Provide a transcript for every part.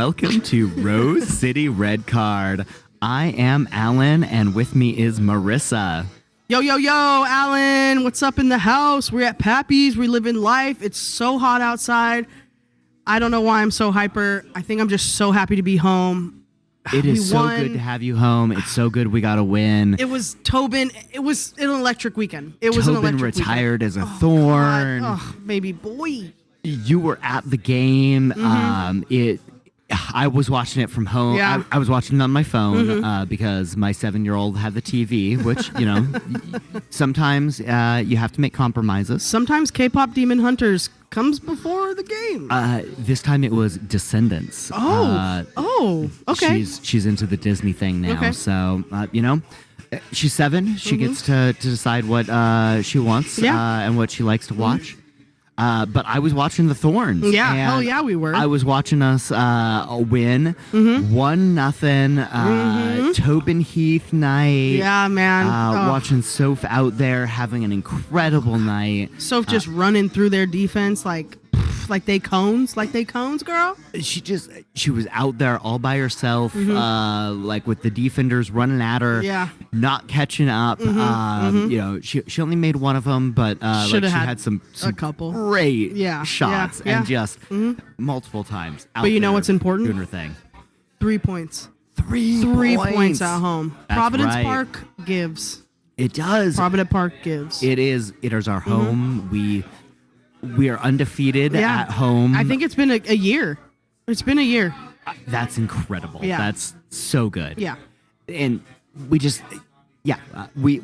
welcome to Rose City Red Card. I am Alan, and with me is Marissa. Yo, Alan, what's up in the house? We're at Pappy's. We live in life. It's so hot outside. I don't know why I'm so hyper. I think I'm just so happy to be home. It is so good to have you home. It's so good we got to win. It was Tobin. It was an electric weekend. Tobin retired as a Thorn. God. Oh, baby boy. You were at the game. I was watching it from home. Yeah. I was watching it on my phone because my 7-year-old had the TV, which, sometimes you have to make compromises. Sometimes K-pop Demon Hunters comes before the game. This time it was Descendants. Okay. She's into the Disney thing now. Okay. So, she's 7. She gets to decide what she wants and what she likes to watch. But I was watching the Thorns. Yeah, hell yeah, we were. I was watching us win 1-0. Tobin Heath night. Yeah, man. Watching Soph out there having an incredible night. Soph just running through their defense like they cones, girl. She was out there all by herself, like with the defenders running at her, not catching up. She only made one of them, but she had some a couple great shots and just multiple times. But you know what's important? Doing her thing. 3 points. 3 points at home. That's Providence right. Park gives. It does. Providence Park gives. It is our home. We are undefeated at home. I think it's been a year. It's been a year. That's incredible. Yeah. That's so good. Yeah. And we just, we've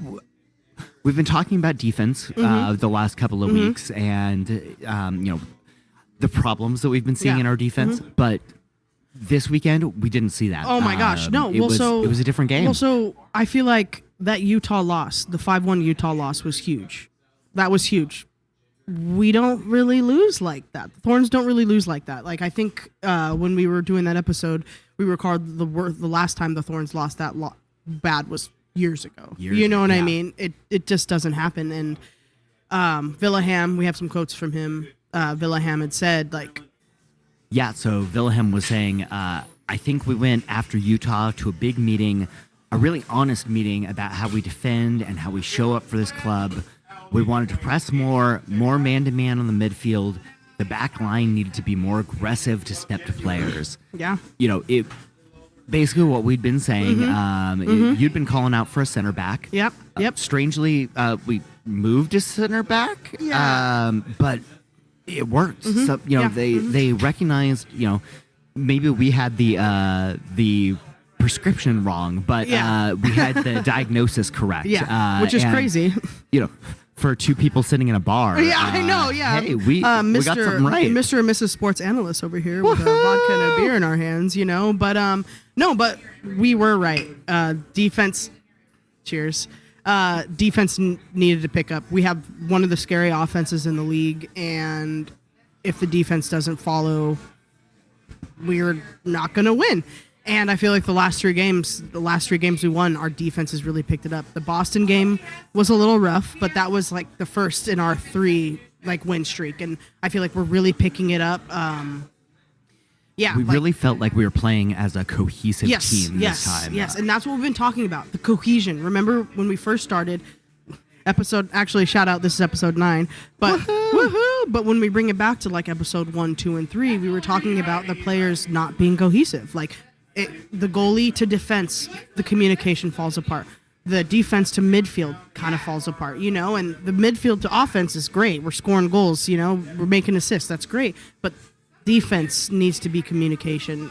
been talking about defense the last couple of weeks and, the problems that we've been seeing in our defense. But this weekend, we didn't see that. Oh, my gosh. No. It was a different game. Well, so I feel like that Utah loss, the 5-1 Utah loss was huge. That was huge. We don't really lose like that. The Thorns don't really lose like that. Like, I think when we were doing that episode, we recalled the last time the Thorns lost that bad was years ago. You know what I mean? It just doesn't happen. And Vilahamn, we have some quotes from him. Vilahamn had said, like... Yeah, so Vilahamn was saying, I think we went after Utah to a big meeting, a really honest meeting about how we defend and how we show up for this club. We wanted to press more man-to-man on the midfield. The back line needed to be more aggressive to step to players. Yeah. It basically what we'd been saying. You'd been calling out for a center back. Yep. Strangely, we moved to center back. Yeah. But it worked. So, they recognized, maybe we had the prescription wrong, but we had the diagnosis correct. Yeah, which is crazy. For two people sitting in a bar. Yeah, I know, yeah. Hey, we got something right. Mr. and Mrs. Sports Analyst over here with a vodka and a beer in our hands, But, but we were right. Defense, cheers. Defense needed to pick up. We have one of the scary offenses in the league, and if the defense doesn't follow, we're not going to win. And I feel like the last three games we won, our defense has really picked it up. The Boston game was a little rough, but that was like the first in our 3 win streak, and I feel like we're really picking it up. We really felt like we were playing as a cohesive team this time. Yes, and that's what we've been talking about, the cohesion. Remember when we first started? Shout out, this is episode 9, but woohoo! But when we bring it back to episode 1, 2, and 3, we were talking about the players not being cohesive. The goalie to defense, the communication falls apart. The defense to midfield kind of falls apart, and the midfield to offense is great. We're scoring goals, we're making assists. That's great. But defense needs to be communicating,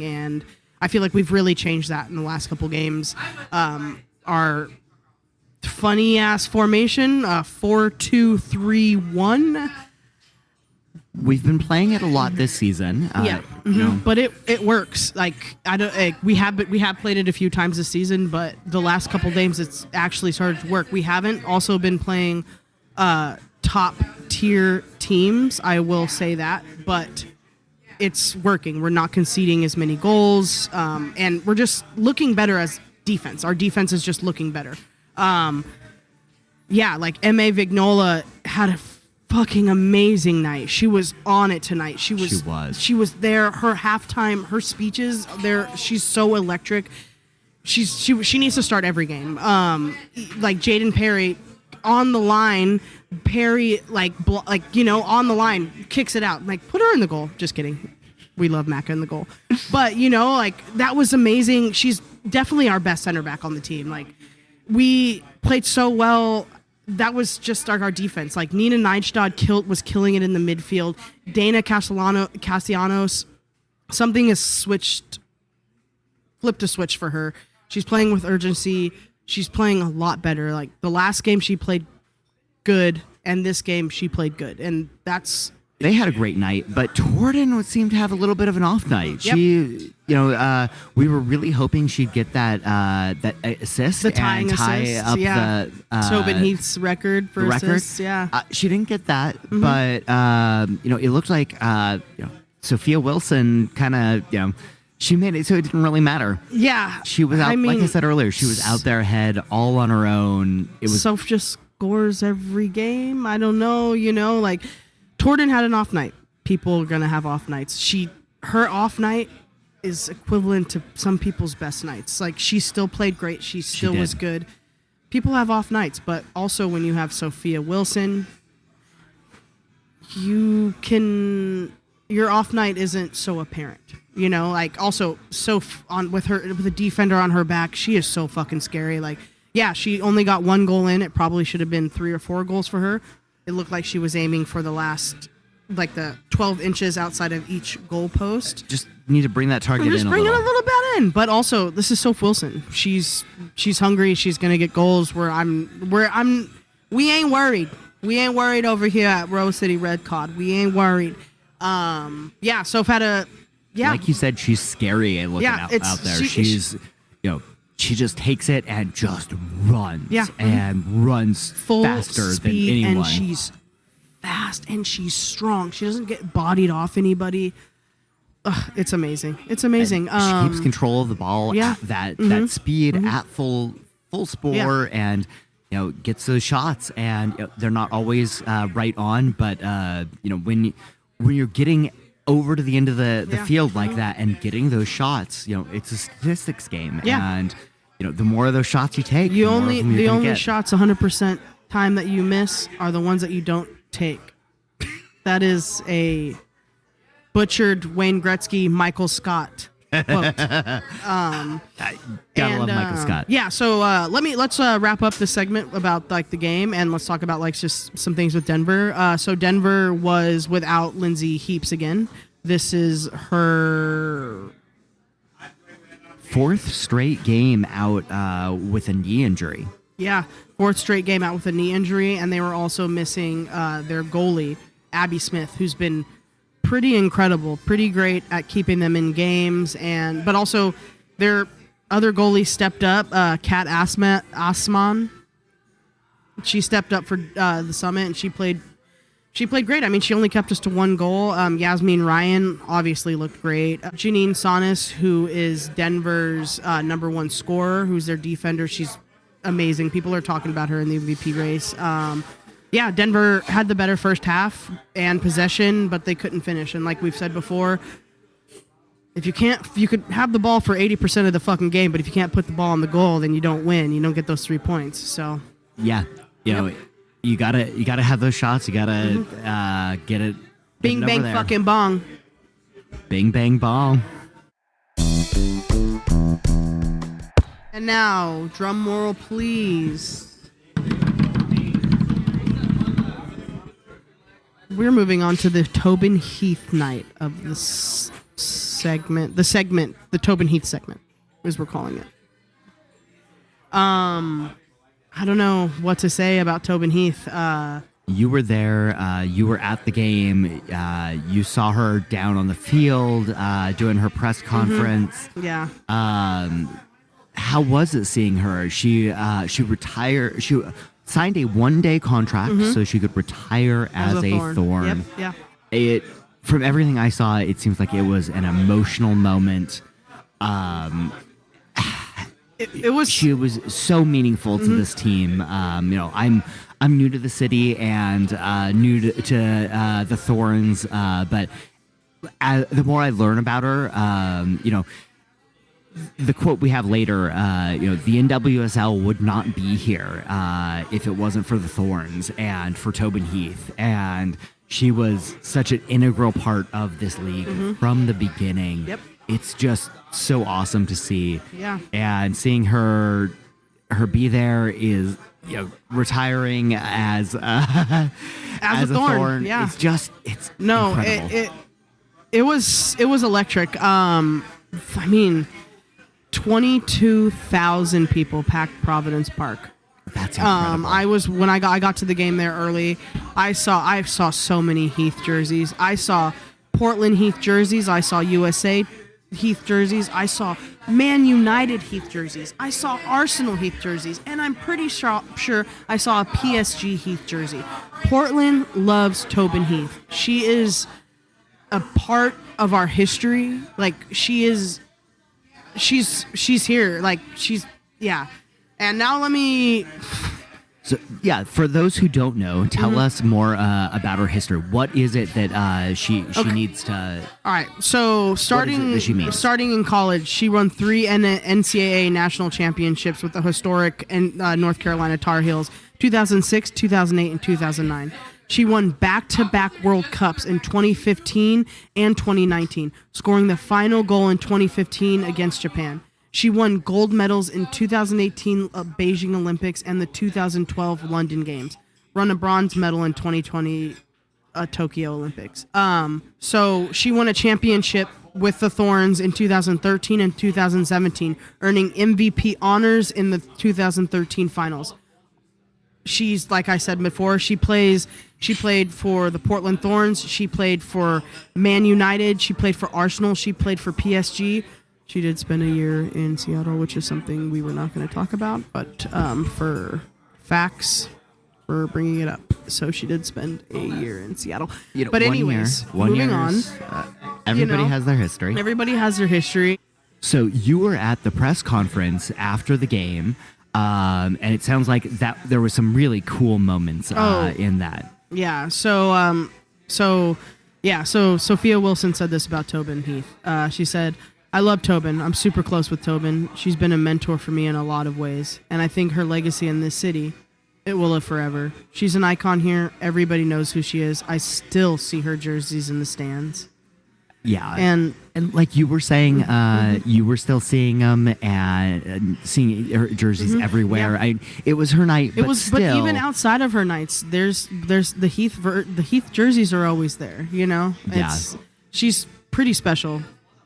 and I feel like we've really changed that in the last couple games. Our funny-ass formation, 4-2-3-1. We've been playing it a lot this season. But it works. We have played it a few times this season, but the last couple games it's actually started to work. We haven't also been playing top tier teams, I will say that, but it's working. We're not conceding as many goals, and we're just looking better as defense. Our defense is just looking better. M.A. Vignola had a fucking amazing night. She was on it tonight. She was there. Her halftime, her speeches there. She's so electric. She needs to start every game. Like Jaden Perry on the line. Perry on the line kicks it out. Like, put her in the goal. Just kidding. We love Macca in the goal. But that was amazing. She's definitely our best center back on the team. Like, we played so well. That was just our defense. Like, Nina Neidstad was killing it in the midfield. Dana Castellanos, something has flipped a switch for her. She's playing with urgency. She's playing a lot better. Like, the last game she played good, and this game she played good. And they had a great night, but Thorn seemed to have a little bit of an off night. Yep. She, we were really hoping she'd get that assist, the tying and tie assist, up the Tobin Heath's record for assists. Yeah, she didn't get that, but it looked like Sophia Wilson kind of she made it so it didn't really matter. Yeah, she was out. Like I said earlier, she was out there ahead, all on her own. It was Soph just scores every game. I don't know, like. Thorn had an off night. People are gonna have off nights. Her off night is equivalent to some people's best nights. Like, she still played great. She still was good. People have off nights, but also when you have Sophia Wilson, your off night isn't so apparent. Like, also with a defender on her back, she is so fucking scary. Like, yeah, she only got 1 goal in. It probably should have been 3 or 4 goals for her. It looked like she was aiming for the 12 inches outside of each goal post. Just need to bring that target in a little. Just bring it a little bit in. But also, this is Sophia Wilson. She's hungry. She's gonna get goals. We ain't worried. We ain't worried over here at Rose City Red Cod. We ain't worried. Soph had a like you said, she's scary and looking out there. She's she just takes it and just runs. Yeah. And runs full faster speed, than anyone. And she's fast and she's strong. She doesn't get bodied off anybody. It's amazing. It's amazing. She keeps control of the ball at that speed at full spore and gets those shots, and they're not always right on, but when you're getting over to the end of the field like that and getting those shots, it's a statistics game, and the more of those shots you take, the only shots 100% time that you miss are the ones that you don't take. That is a butchered Wayne Gretzky, Michael Scott quote. Gotta love Michael Scott. Yeah, so let's wrap up this segment about the game, and let's talk about just some things with Denver. So Denver was without Lindsay Heaps again. This is her 4th straight game out with a knee injury. Yeah, 4th straight game out with a knee injury, and they were also missing their goalie, Abby Smith, who's been pretty incredible, pretty great at keeping them in games, but also their other goalie stepped up, Kat Asman. She stepped up for the Summit, and she played great. I mean, she only kept us to 1 goal. Yasmin Ryan obviously looked great. Janine Sonis, who is Denver's number 1 scorer, who's their defender, she's amazing. People are talking about her in the MVP race. Denver had the better first half and possession, but they couldn't finish. And like we've said before, you could have the ball for 80% of the fucking game, but if you can't put the ball on the goal, then you don't win. You don't get those 3 points. So yeah, you gotta have those shots. You gotta get it. Bing bang fucking bong. Bing bang bong. And now, drum roll, please. We're moving on to the Tobin Heath night of this segment. The Tobin Heath segment, as we're calling it. I don't know what to say about Tobin Heath. You were there. You were at the game. You saw her down on the field doing her press conference. Yeah. How was it seeing her? She retired. She signed a 1-day contract so she could retire as a Thorn. Yep. Yeah. From everything I saw, it seems like it was an emotional moment. It was. She was so meaningful to this team. I'm new to the city and new to the Thorns, but the more I learn about her, the quote we have later, the NWSL would not be here if it wasn't for the Thorns and for Tobin Heath. And she was such an integral part of this league from the beginning. Yep. It's just so awesome to see. Yeah. And seeing her be there is, retiring as a Thorn. Yeah. It's incredible. It was electric. 22,000 people packed Providence Park. That's incredible. When I got to the game there early, I saw so many Heath jerseys. I saw Portland Heath jerseys. I saw USA Heath jerseys. I saw Man United Heath jerseys. I saw Arsenal Heath jerseys. And I'm pretty sure I saw a PSG Heath jersey. Portland loves Tobin Heath. She is a part of our history. Like, she's here. Like, And now let me... So, for those who don't know, tell us more about her history. What is it that she needs to... All right, so starting in college, she won 3 NCAA national championships with the historic North Carolina Tar Heels, 2006, 2008, and 2009. She won back-to-back World Cups in 2015 and 2019, scoring the final goal in 2015 against Japan. She won gold medals in 2018 Beijing Olympics and the 2012 London Games. Won a bronze medal in 2020 Tokyo Olympics. So she won a championship with the Thorns in 2013 and 2017, earning MVP honors in the 2013 finals. She's, like I said before, she played for the Portland Thorns. She played for Man United. She played for Arsenal. She played for PSG. She did spend a year in Seattle, which is something we were not going to talk about, but for facts, we're bringing it up. So she did spend a year in Seattle. But anyways, moving on. Everybody has their history. Everybody has their history. So you were at the press conference after the game, and it sounds like that there were some really cool moments in that. Yeah. So Sophia Wilson said this about Tobin Heath. She said, "I love Tobin. I'm super close with Tobin. She's been a mentor for me in a lot of ways, and I think her legacy in this city, it will live forever. She's an icon here. Everybody knows who she is. I still see her jerseys in the stands." Yeah, and like you were saying, you were still seeing them and seeing her jerseys everywhere. Yeah. It was her night, but but even outside of her nights, there's the Heath jerseys are always there. She's pretty special.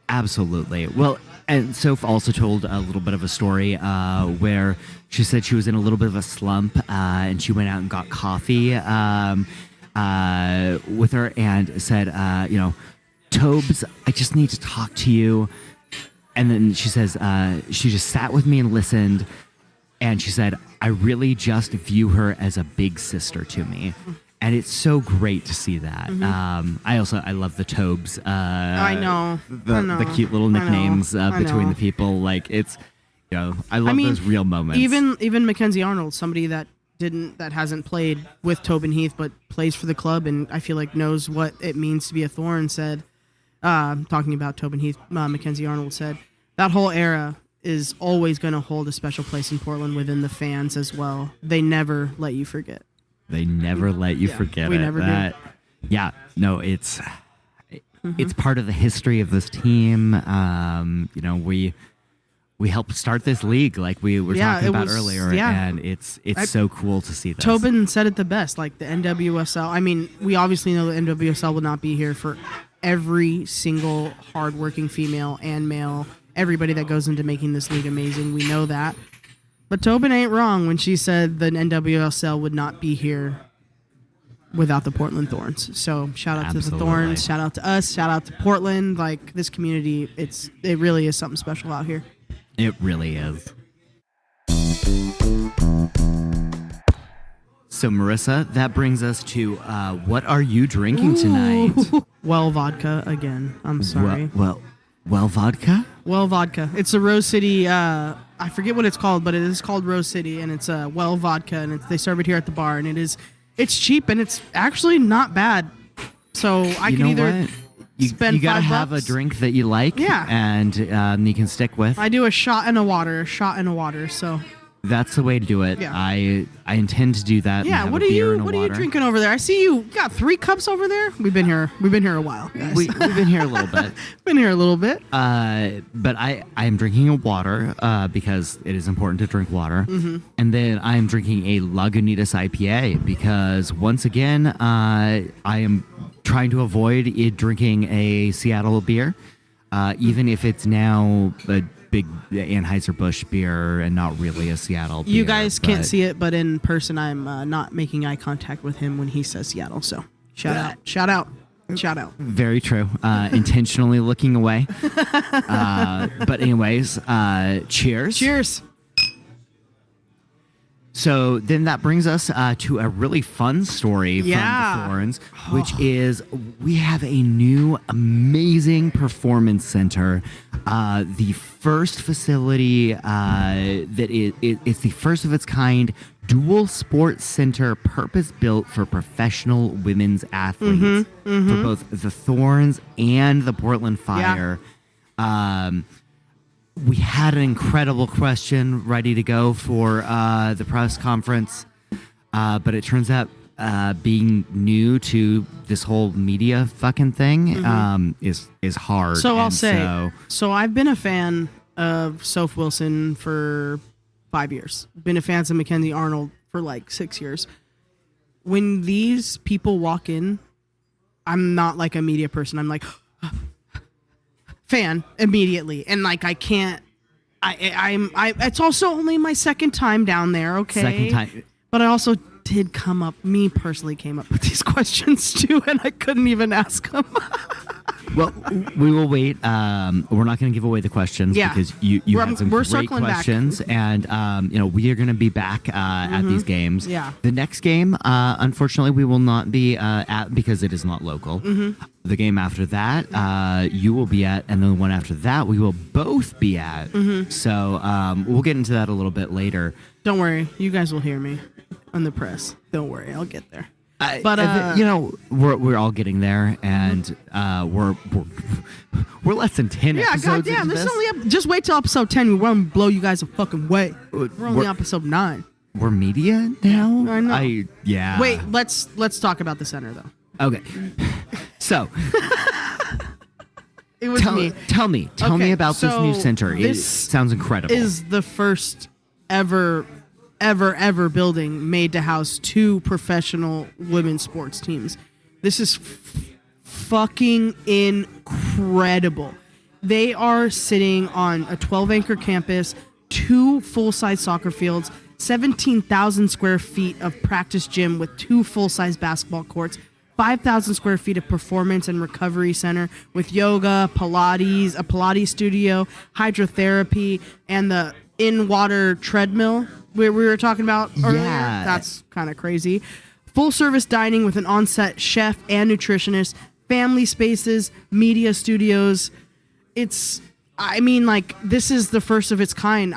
Absolutely. Well, and Soph also told a little bit of a story where she said she was in a little bit of a slump and she went out and got coffee with her and said, "Tobes, I just need to talk to you." And then she says, she just sat with me and listened. And she said, "I really just view her as a big sister to me." And it's so great to see that. I love the Tobes. I know. The cute little nicknames between the people. Like, it's, I love those real moments. Even Mackenzie Arnold, somebody that hasn't played with Tobin Heath but plays for the club and I feel like knows what it means to be a Thorn, said, talking about Tobin Heath, Mackenzie Arnold said, that whole era is always going to hold a special place in Portland within the fans as well. They never let you forget. They never let you forget we it. Never do. Yeah, no, it's part of the history of this team. We helped start this league, like we were talking about earlier, and it's so cool to see this. Tobin said it the best, like the NWSL. I mean, we obviously know the NWSL will not be here for every single hardworking female and male, everybody that goes into making this league amazing. We know that. But Tobin ain't wrong when she said the NWSL would not be here without the Portland Thorns. So shout out to the Thorns, shout out to us, shout out to Portland. Like, this community, it really is something special out here. It really is. So Marissa, that brings us to what are you drinking tonight? Well, vodka again. I'm sorry. Well, vodka? Well, vodka. It's a Rose City I forget what it's called, but it is called Rose City, and it's a well vodka, and they serve it here at the bar, and it's cheap, and it's actually not bad. So I can either spend you gotta $5. have a drink that you like, and you can stick with. I do a shot and a water. So that's the way to do it. Yeah. I intend to do that. yeah, and have what a are beer you and a what are you water. drinking over there? I see you got 3 cups over there. We've been here a while, guys. We've been here a little bit. Been here a little bit. But I am drinking a water because it is important to drink water. Mm-hmm. And then I am drinking a Lagunitas IPA because, once again, I am trying to avoid drinking a Seattle beer, even if it's now a big Anheuser-Busch beer and not really a Seattle beer. You guys can't see it, but in person, I'm not making eye contact with him when he says Seattle. So shout out. Very true. Intentionally looking away. But anyways, cheers. Cheers. So then that brings us to a really fun story from the Thorns, which is we have a new amazing performance center. The first facility it's the first of its kind dual sports center purpose-built for professional women's athletes for both the Thorns and the Portland Fire. We had an incredible question ready to go for the press conference, but it turns out being new to this whole media fucking thing is hard. So I'll say, so I've been a fan of Sophia Wilson for 5 years. Been a fan of Mackenzie Arnold for like 6 years. When these people walk in, I'm not like a media person. I'm like fan immediately, and like I can't. I'm it's also only my second time down there. Okay, second time, but I also did come up. Me personally came up with these questions too, and I couldn't even ask them. Well, we will wait. We're not going to give away the questions because you had some great questions, back. And we are going to be back at these games. Yeah. The next game, unfortunately, we will not be at because it is not local. The game after that, you will be at, and then the one after that, we will both be at. So we'll get into that a little bit later. Don't worry, you guys will hear me on the press. Don't worry, I'll get there. But we're all getting there, and we're less than 10 episodes. Yeah, goddamn, this is only just wait till episode 10. We won't blow you guys a fucking way. We're only episode 9. We're media now. I know. Yeah. Wait, let's talk about the center though. Okay. So it was tell me about this new center. It sounds incredible. Is the first ever building made to house 2 professional women's sports teams. This is fucking incredible. They are sitting on a 12-acre campus, 2 full-size soccer fields, 17,000 square feet of practice gym with 2 full-size basketball courts, 5,000 square feet of performance and recovery center with yoga, Pilates, a Pilates studio, hydrotherapy, and the in-water treadmill we were talking about earlier. Yeah. That's kind of crazy. Full service dining with an on-set chef and nutritionist, family spaces, media studios. This is the first of its kind.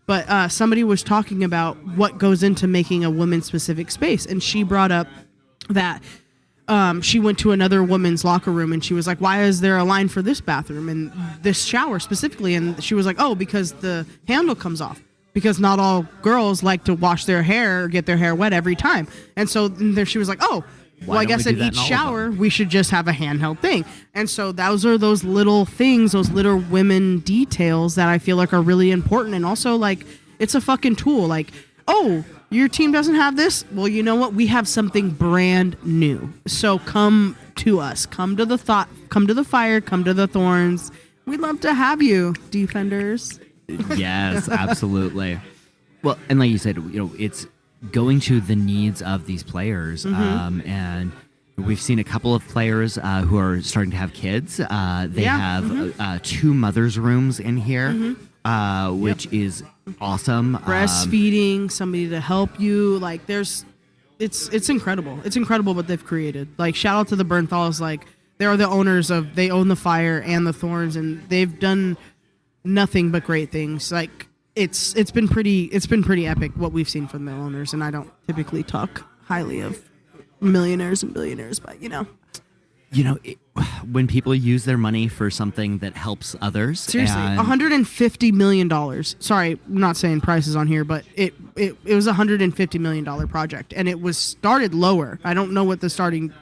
But somebody was talking about what goes into making a women's-specific space, and she brought up that she went to another woman's locker room, and she was like, why is there a line for this bathroom and this shower specifically? And she was like, oh, because the handle comes off. Because not all girls like to wash their hair or get their hair wet every time. And so there she was like, oh, well, I guess in each shower, we should just have a handheld thing. And so those are those little things, those little women details that I feel like are really important. And also, like, it's a fucking tool. Like, oh, your team doesn't have this? Well, you know what? We have something brand new. So come to us. Come to the Fire. Come to the Thorns. We'd love to have you, defenders. Yes, absolutely. Well, and like you said, it's going to the needs of these players. And we've seen a couple of players who are starting to have kids. They have 2 mothers' rooms in here, which is awesome. Breastfeeding, somebody to help you. Like, it's incredible. It's incredible what they've created. Like, shout out to the Bernthals. Like, they are the owners they own the Fire and the Thorns, and they've done nothing but great things. Like it's been pretty epic what we've seen from the owners, and I don't typically talk highly of millionaires and billionaires, but when people use their money for something that helps others. Seriously, $150 million. Sorry, I'm not saying prices on here, but it was a $150 million project, and it was started lower. I don't know what the starting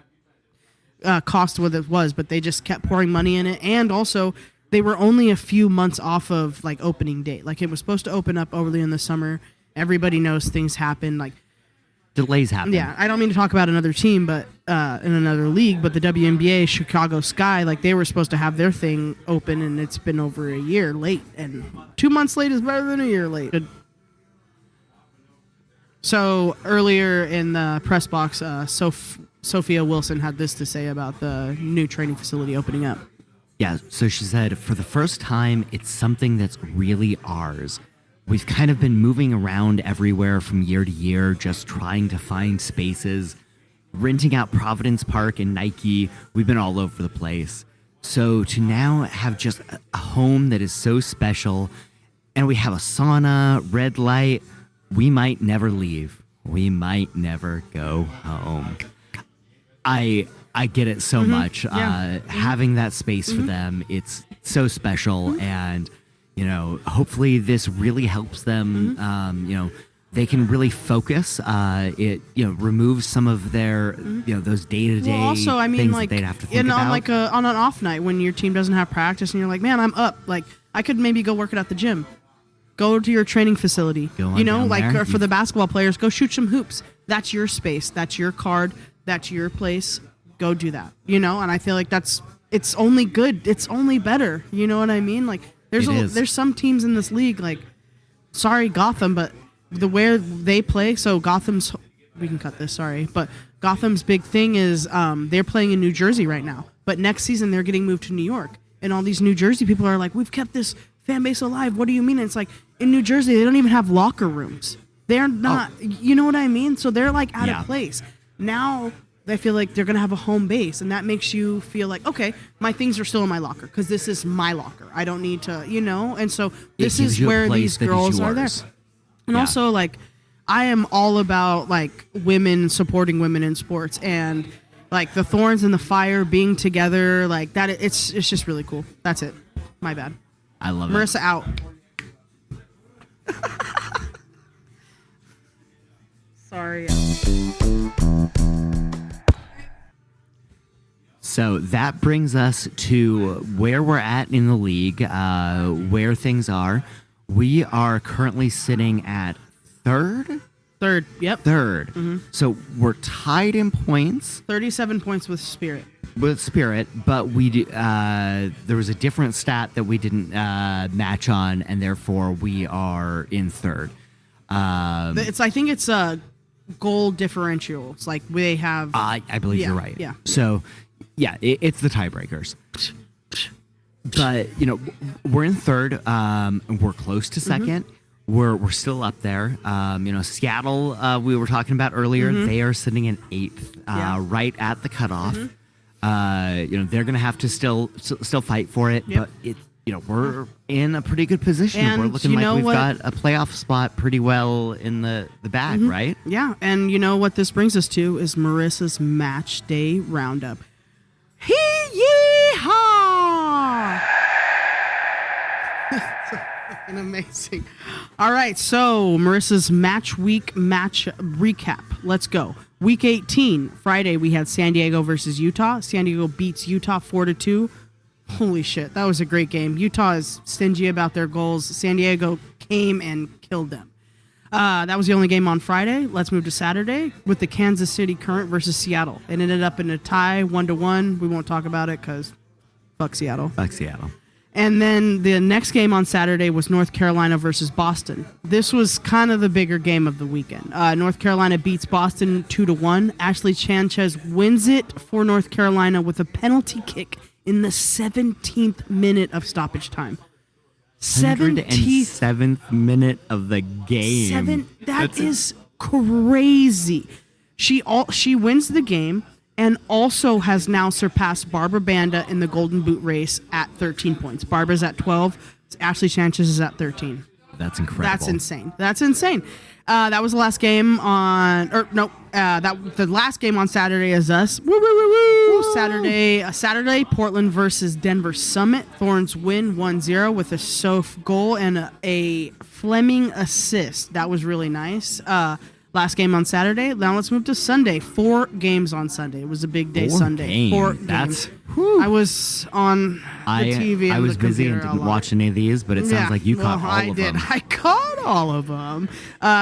cost with it was, but they just kept pouring money in it, and also they were only a few months off of like opening date. Like it was supposed to open up early in the summer. Everybody knows things happen. Like delays happen. Yeah, I don't mean to talk about another team, but in another league, but the WNBA, Chicago Sky, like they were supposed to have their thing open, and it's been over a year late, and 2 months late is better than a year late. So earlier in the press box, Sophia Wilson had this to say about the new training facility opening up. Yeah, so she said, for the first time, it's something that's really ours. We've kind of been moving around everywhere from year to year, just trying to find spaces, renting out Providence Park and Nike. We've been all over the place. So to now have just a home that is so special, and we have a sauna, red light, we might never leave. We might never go home. I get it so much. Yeah. Having that space for them, it's so special, and hopefully this really helps them. They can really focus. It removes some of their those day-to-day also, I mean, things like, that they'd have to think about. On like on an off night when your team doesn't have practice and you're like, man, I'm up. Like I could maybe go work it at the gym. Go to your training facility. Go on down like there. or for the basketball players, go shoot some hoops. That's your space. That's your card. That's your place. Go do that. And I feel like it's only good. It's only better. You know what I mean? Like there's some teams in this league, like, sorry, Gotham, but where they play, so Gotham's, we can cut this, sorry, but Gotham's big thing is they're playing in New Jersey right now, but next season they're getting moved to New York, and all these New Jersey people are like, we've kept this fan base alive. What do you mean? And it's like, in New Jersey, they don't even have locker rooms. They're not, you know what I mean? So they're like out of place. Now I feel like they're going to have a home base, and that makes you feel like, okay, my things are still in my locker because this is my locker. I don't need to, and so this is where these girls are there. And also, like, I am all about, like, women supporting women in sports, and, like, the Thorns and the Fire being together, like, that. It's just really cool. That's it. My bad. I love Marissa out. Sorry. So that brings us to where we're at in the league, where things are. We are currently sitting at third. Yep. Third. Mm-hmm. So we're tied in points. 37 points with Spirit. But there was a different stat that we didn't match on, and therefore we are in third. I think it's goal differentials. Like they have. I believe you're right. Yeah. So, yeah, it's the tiebreakers. But we're in third. We're close to second. We're still up there. Seattle, we were talking about earlier. They are sitting in eighth, right at the cutoff. They're gonna have to still fight for it, but we're in a pretty good position. And we're looking like we've got a playoff spot pretty well in the bag, right? Yeah, and what this brings us to is Marissa's match day roundup. Hee-yee-haw! Amazing. All right, so Marissa's match recap. Let's go. Week 18, Friday, we had San Diego versus Utah. San Diego beats Utah 4-2. Holy shit, that was a great game. Utah is stingy about their goals. San Diego came and killed them. That was the only game on Friday. Let's move to Saturday with the Kansas City Current versus Seattle. It ended up in a tie, 1-1. We won't talk about it because fuck Seattle. Fuck Seattle. And then the next game on Saturday was North Carolina versus Boston. This was kind of the bigger game of the weekend. North Carolina beats Boston 2-1. Ashley Sanchez wins it for North Carolina with a penalty kick in the 17th minute of stoppage time. 107th minute of the game. That is crazy. She wins the game and also has now surpassed Barbara Banda in the Golden Boot race at 13 points. Barbara's at 12. Ashley Sanchez is at 13. That's incredible. That's insane. That's insane. That was the last game on, or no, the last game on Saturday is us. Woo, woo, woo, woo. Saturday, Portland versus Denver Summit. Thorns win 1-0 with a Soph goal and a Fleming assist. That was really nice. Last game on Saturday. Now let's move to Sunday. 4 games on Sunday. It was a big day Sunday. 4 games. I was on the TV. I was busy and didn't watch any of these, but it sounds like you caught all of them. I caught all of them.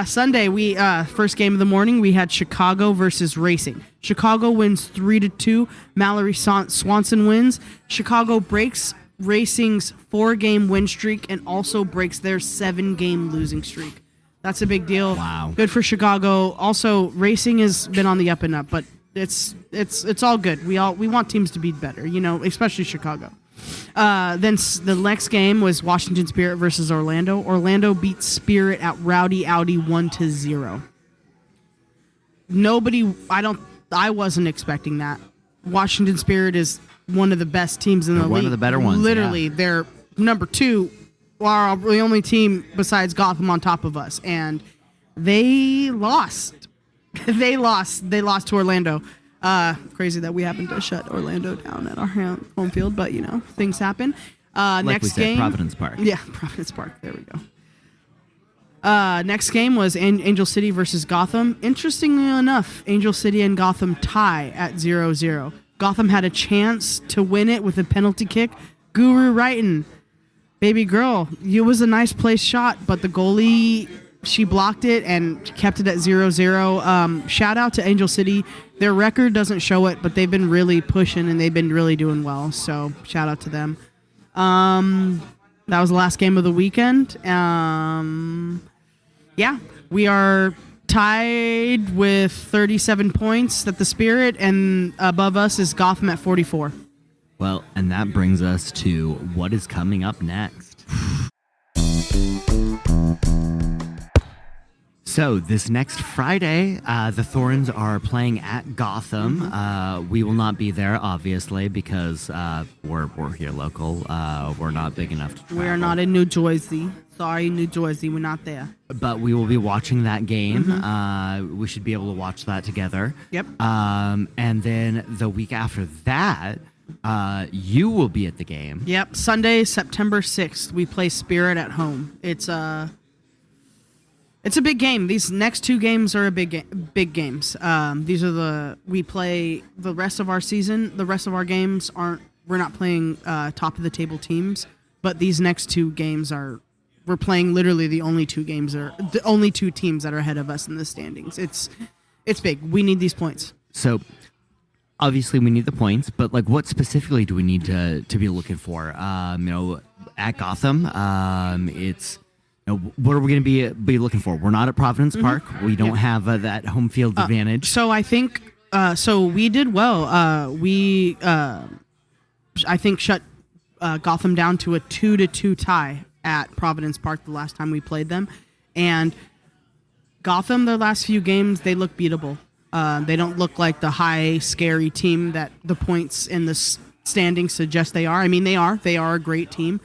Sunday, we first game of the morning, we had Chicago versus Racing. Chicago wins 3-2. Mallory Swanson wins. Chicago breaks Racing's 4-game win streak and also breaks their 7-game losing streak. That's a big deal. Wow. Good for Chicago. Also, Racing has been on the up and up, but it's all good. We want teams to be better, especially Chicago. Then the next game was Washington Spirit versus Orlando. Orlando beat Spirit at Rowdy Audi 1-0. I wasn't expecting that. Washington Spirit is one of the best teams in the league. One of the better ones. Literally, they're number 2. Are the only team besides Gotham on top of us, and they lost. they lost to Orlando. Crazy that we happened to shut Orlando down at our home field, but things happen. Like next we said, game, Providence Park. Yeah, Providence Park. There we go. Next game was Angel City versus Gotham. Interestingly enough, Angel City and Gotham tie at 0-0. Gotham had a chance to win it with a penalty kick. Guru Wrighton. Baby girl, it was a nice place shot, but the goalie, she blocked it and kept it at 0-0. Shout out to Angel City. Their record doesn't show it, but they've been really pushing and they've been really doing well. So shout out to them. That was the last game of the weekend. We are tied with 37 points at the Spirit, and above us is Gotham at 44. Well, and that brings us to what is coming up next. So this next Friday, the Thorns are playing at Gotham. We will not be there, obviously, because we're here local. We're not big enough to travel. We are not in New Jersey. Sorry, New Jersey, we're not there. But we will be watching that game. We should be able to watch that together. Yep. And then the week after that, you will be at the game. Yep. Sunday, September 6th, we play Spirit at home. It's a big game. These next 2 games are big games. These are we play the rest of our season. The rest of our games we're not playing top of the table teams, but these next 2 games we're playing literally the only 2 teams that are ahead of us in the standings. It's big. We need these points. So obviously we need the points, but what specifically do we need to be looking for? At Gotham, it's what are we going to be looking for? We're not at Providence Park. We don't have that home field advantage. So I think we did well. We I think shut Gotham down to a 2-2 tie at Providence Park the last time we played them, and Gotham, their last few games, they look beatable. They don't look like the high, scary team that the points in the standings suggest they are. I mean, they are. They are a great team,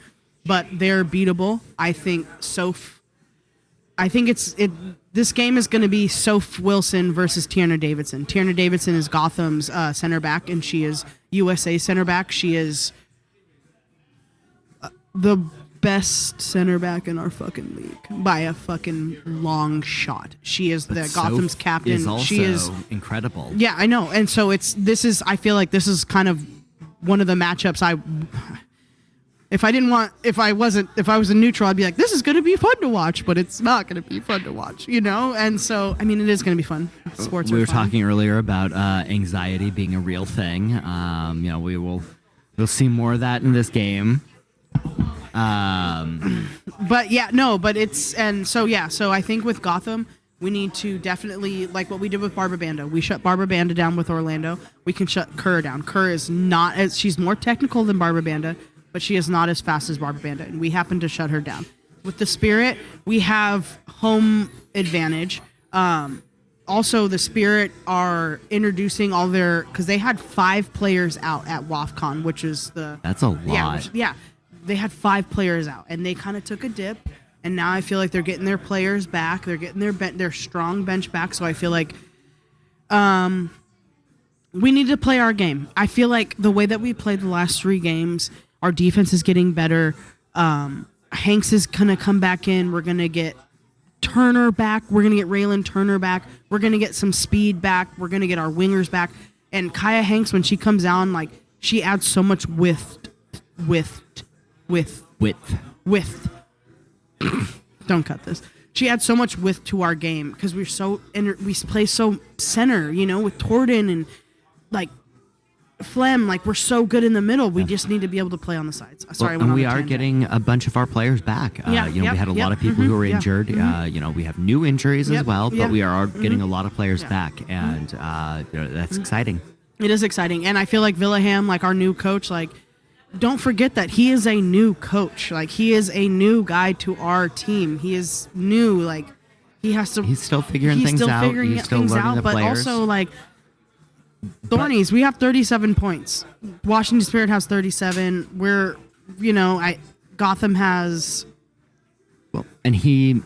but they're beatable. I think this game is going to be Sophia Wilson versus Tierna Davidson. Tierna Davidson is Gotham's center back, and she is USA center back. She is the best center back in our fucking league by a fucking long shot. She is Gotham's captain. She is incredible. Yeah, I know. And so I feel like this is kind of one of the matchups if I was a neutral, I'd be like, this is going to be fun to watch, but it's not going to be fun to watch, And so, I mean, it is going to be fun. Sports We are were fun. talking earlier about anxiety being a real thing. We'll see more of that in this game. So I think with Gotham, we need to definitely, like what we did with Barbara Banda. We shut Barbara Banda down with Orlando. We can shut Kerr down. Kerr is she's more technical than Barbara Banda, but she is not as fast as Barbara Banda, and we happen to shut her down. With the Spirit, we have home advantage. Also, the Spirit are introducing because they had 5 players out at WAFCON, which is That's a lot. Yeah. they had 5 players out, and they kind of took a dip. And now I feel like they're getting their players back. They're getting their strong bench back. So I feel like we need to play our game. I feel like the way that we played the last 3 games, our defense is getting better. Hanks is going to come back in. We're going to get Turner back. We're going to get Raylan Turner back. We're going to get some speed back. We're going to get our wingers back. And Kaya Hanks, when she comes down, like, she adds so much width. Don't cut this. She adds so much width to our game because we play so center, with Torden and like Flem. Like, we're so good in the middle. We just need to be able to play on the sides. Sorry, and we are getting a bunch of our players back. We had a lot of people who were injured. We have new injuries as well, but we are getting a lot of players back, and that's exciting. It is exciting, and I feel like Vilahamn, like our new coach, like, don't forget that he is a new coach. Like, he is a new guy to our team. He is new. Like, he has to. He's still figuring things out. He's still learning the but players. Also, like, Thornies, we have 37 points. Washington Spirit has 37. We're, Gotham has. Well, and he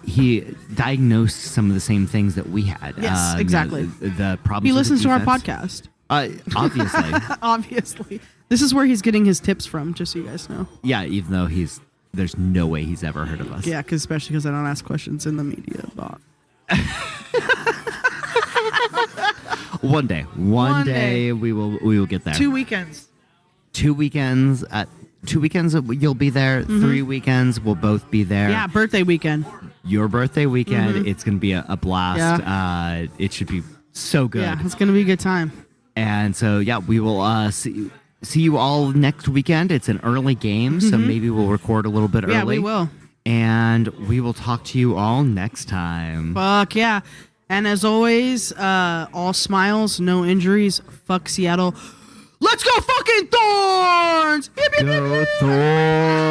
diagnosed some of the same things that we had. Yes, exactly. The problems. He listens to our defense. podcast. Obviously. Obviously. This is where he's getting his tips from, just so you guys know. Yeah, even though there's no way he's ever heard of us. Yeah, especially because I don't ask questions in the media box. One day we will get there. 2 weekends. 2 weekends. 2 weekends you'll be there. 3 weekends we'll both be there. Yeah, birthday weekend. Your birthday weekend. It's gonna be a blast. Yeah. It should be so good. Yeah, it's gonna be a good time. And so we will see you all next weekend. It's an early game, so maybe we'll record a little bit early. Yeah, we will. And we will talk to you all next time. Fuck yeah. And as always, all smiles, no injuries. Fuck Seattle. Let's go fucking Thorns! Go Thorns!